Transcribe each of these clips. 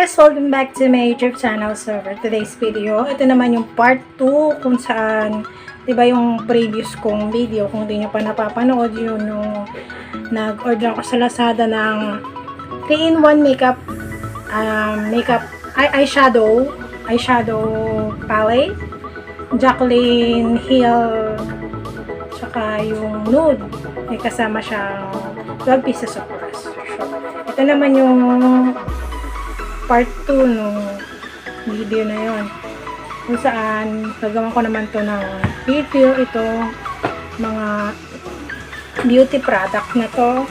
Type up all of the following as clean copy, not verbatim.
guys! Welcome back to my YouTube channel. So for today's video, ito naman yung part 2 kung saan, diba yung previous kong video, kung di nyo pa napapanood yun, nung nag-order ako sa Lazada ng 3-in-1 eyeshadow palette, Jacqueline Hill, tsaka yung nude. May kasama siyang 12 pieces of brush. Ito naman yung part 2 nung video na yon, kung saan gagawin ko naman to ng video. Ito mga beauty product na to,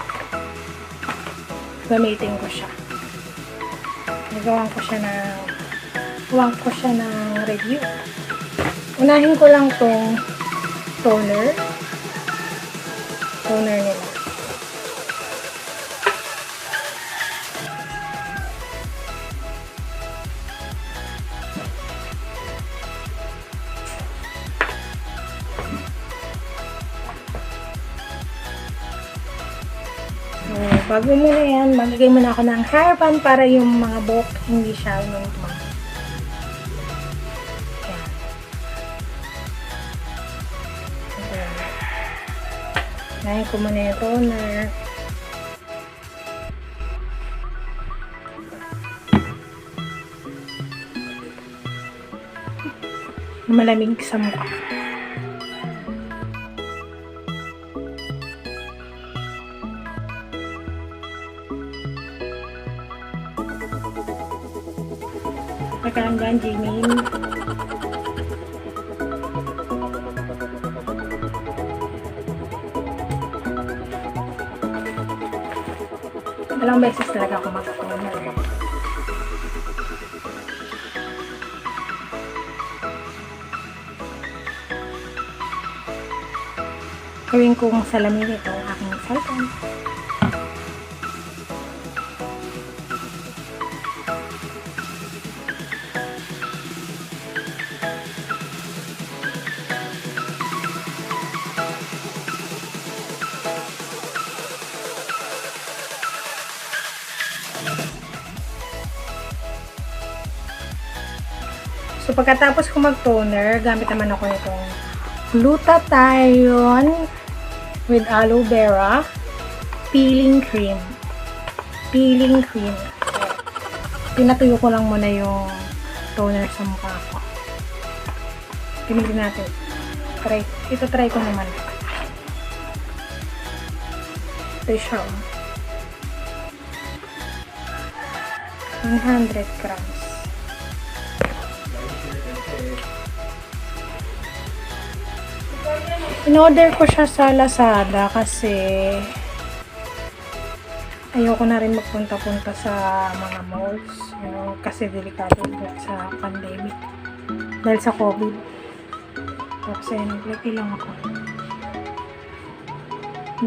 gamitin ko siya. Nagawan ko siya ng review. Unahin ko lang tong toner nila. Bago muna yan, maglagay muna ako ng hairband para yung mga buhok hindi siya lumutma. Ngayon ko muna yung toner. Malamig sa mukha. Pagkalanggan, Jimin. Ilang beses talaga ako mag-toner. Gawin kong salamin ito ang aking cellphone. So, pagkatapos ko mag-toner, gamit naman ako nitong glutathione with aloe vera peeling cream. So, pinatuyo ko lang muna yung toner sa mukha ko. Pinigin natin. Try ko naman. Ito siya. 100 grams. In-order ko siya sa Lazada kasi ayoko na rin magpunta-punta sa mga malls, kasi delikado sa pandemic dahil sa COVID. Tapos ayun, naglagay lang ako.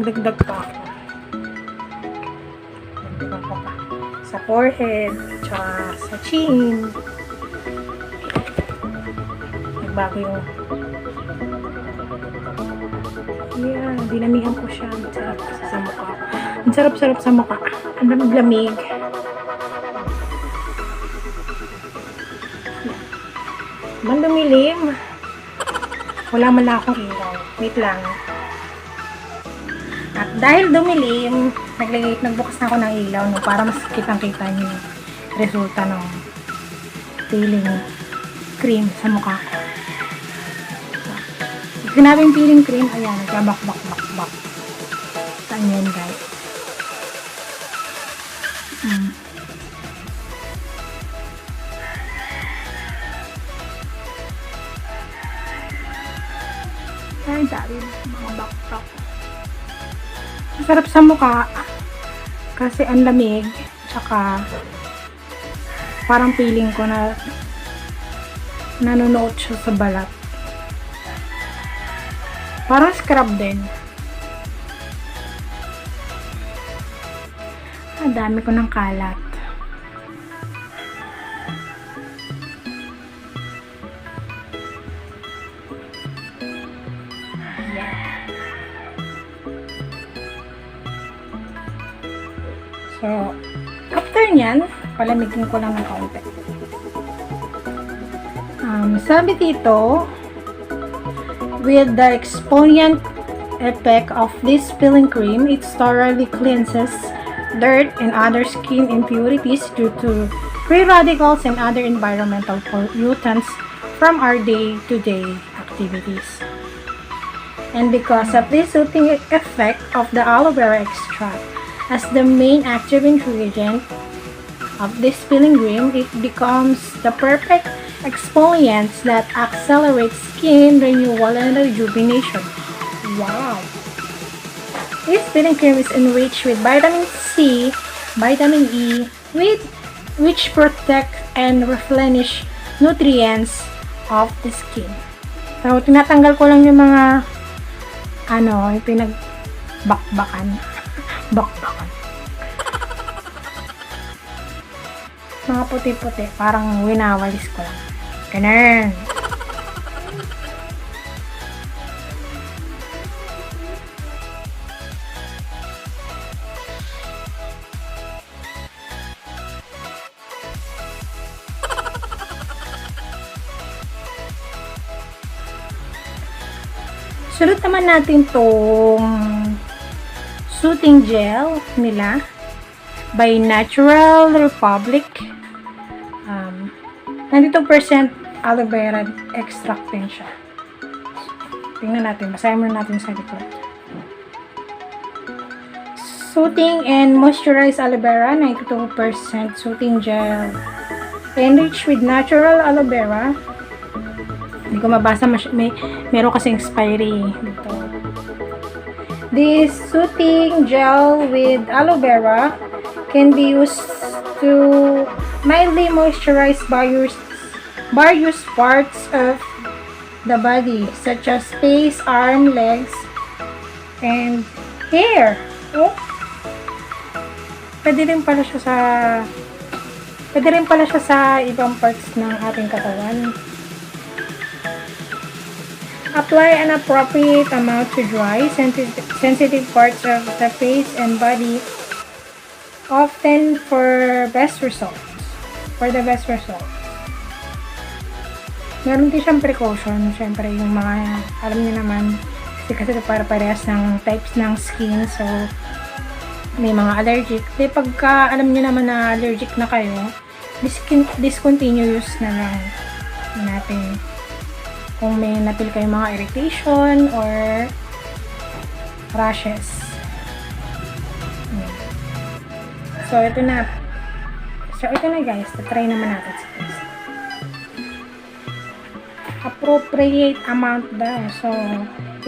Nagdagdag pa ako. Nagdagdag ko pa sa forehead, tsaka sa chin. Nagbago yung dinamihan ko siya. Ang sarap sa mukha. Ang sarap-sarap sa mukha. Ang lamig-lamig. Mandumilim. Wala man lang akong ilaw. Wait lang. At dahil dumilim, nagbukas na ako ng ilaw para mas kitang-kita niyo yung resulta ng peeling cream sa mukha ko. Sinabing peeling cream, ayan, nagbabak-bak-bak-bak. Saan yan, guys? Ay, dami mga bakpak. Masarap sa mukha kasi ang lamig, tsaka parang feeling ko na nanonood siya sa balat. Parang scrub din. Ang dami ko ng kalat. So, after nyan, Palamigin ko lang ng kaunti. Sabi dito, with the exfoliant effect of this peeling cream, it thoroughly cleanses dirt and other skin impurities due to free radicals and other environmental pollutants from our day-to-day activities. And because of this soothing effect of the aloe vera extract as the main active ingredient of this peeling cream, it becomes the perfect exfoliant that accelerates skin renewal and rejuvenation. Wow! This peeling cream is enriched with vitamin C, vitamin E, which protect and replenish nutrients of the skin. So, tinatanggal ko lang yung mga yung pinagbakbakan. Bakbakan. Mga puti-puti. Parang winawalis ko lang. Ganun. Sunod naman natin tong soothing gel nila by Natural Republic. 92% aloe vera extract din siya. Tingnan natin. Basahin muna natin sa likod. Soothing and moisturized aloe vera, 92% soothing gel. Enriched with natural aloe vera. Hindi ko mabasa, meron kasing expiry dito. This soothing gel with aloe vera can be used to mildly moisturize various parts of the body, such as face, arm, legs, and hair. Oh. Pwede rin pala siya sa ibang parts ng ating katawan. Apply an appropriate amount to dry, sensitive parts of the face and body, often for the best results. Meron din siyang precaution. Siyempre, yung mga, alam niyo naman, kasi para parehas ng types ng skin, so, may mga allergic. Di pagka, alam niyo naman na allergic na kayo, discontinue use na lang natin. Kung may napil kayong mga irritation or rashes. So, ito na guys. Try naman natin sa face. Appropriate amount daw. So,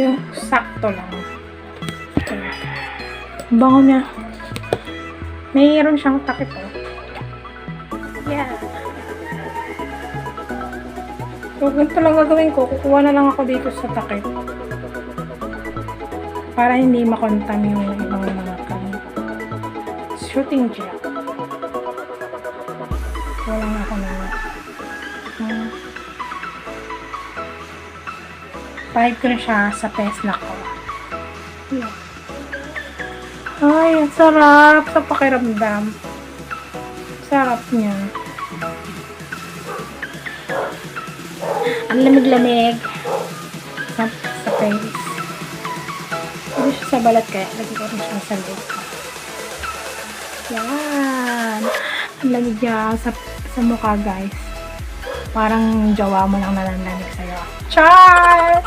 yung sakto lang. So, bango niya. Mayroon siyang takip oh. Yeah. So, ganito lang gagawin ko. Kukuha na lang ako dito sa takip. Para hindi makontam yung ibang mga soothing gel. Kuha lang ako na. Pahid ko na siya sa pesla ko. Yeah. Ay, ang sarap sa pakiramdam. Sarap niya. Ang lamig-lamig sa face. Hindi siya sa balat kaya lagi ko rin siya sa loob. Yan. Ang lamig niya sa mukha guys. Parang jowa mo lang nalamig sa'yo. Char!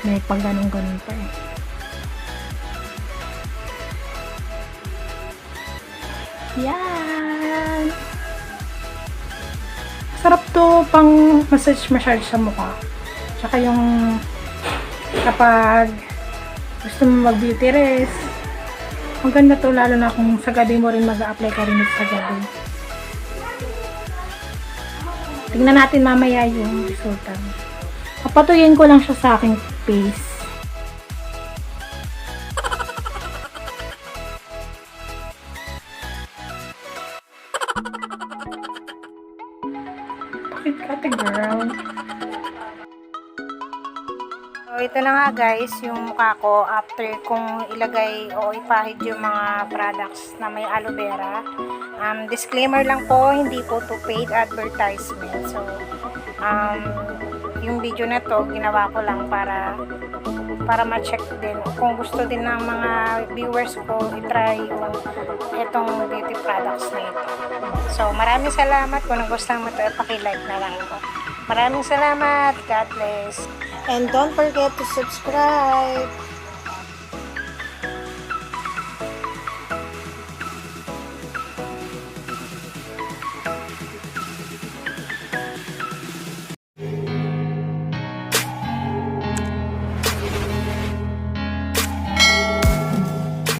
May pag ganun-ganun pa eh. Yan! Sarap to pang massage sa mukha. Tsaka yung kapag gusto mo mag beauty rest, maganda to lalo na kung sa gabi mo rin mag-a-apply ka rin sa gabi. Tingnan natin mamaya yung resulta. Papatuyin ko lang siya sa aking face. Bakit ka, girl? So, ito na nga guys, yung mukha ko after kong ilagay o ipahid yung mga products na may aloe vera. Disclaimer lang po, hindi po to paid advertisement. So, yung video na to, ginawa ko lang para ma-check din. Kung gusto din ng mga viewers ko, i-try itong beauty products na ito. So, maraming salamat. Kung nagustuhan mo ito, paki-like na lang po. Maraming salamat. God bless. And don't forget to subscribe.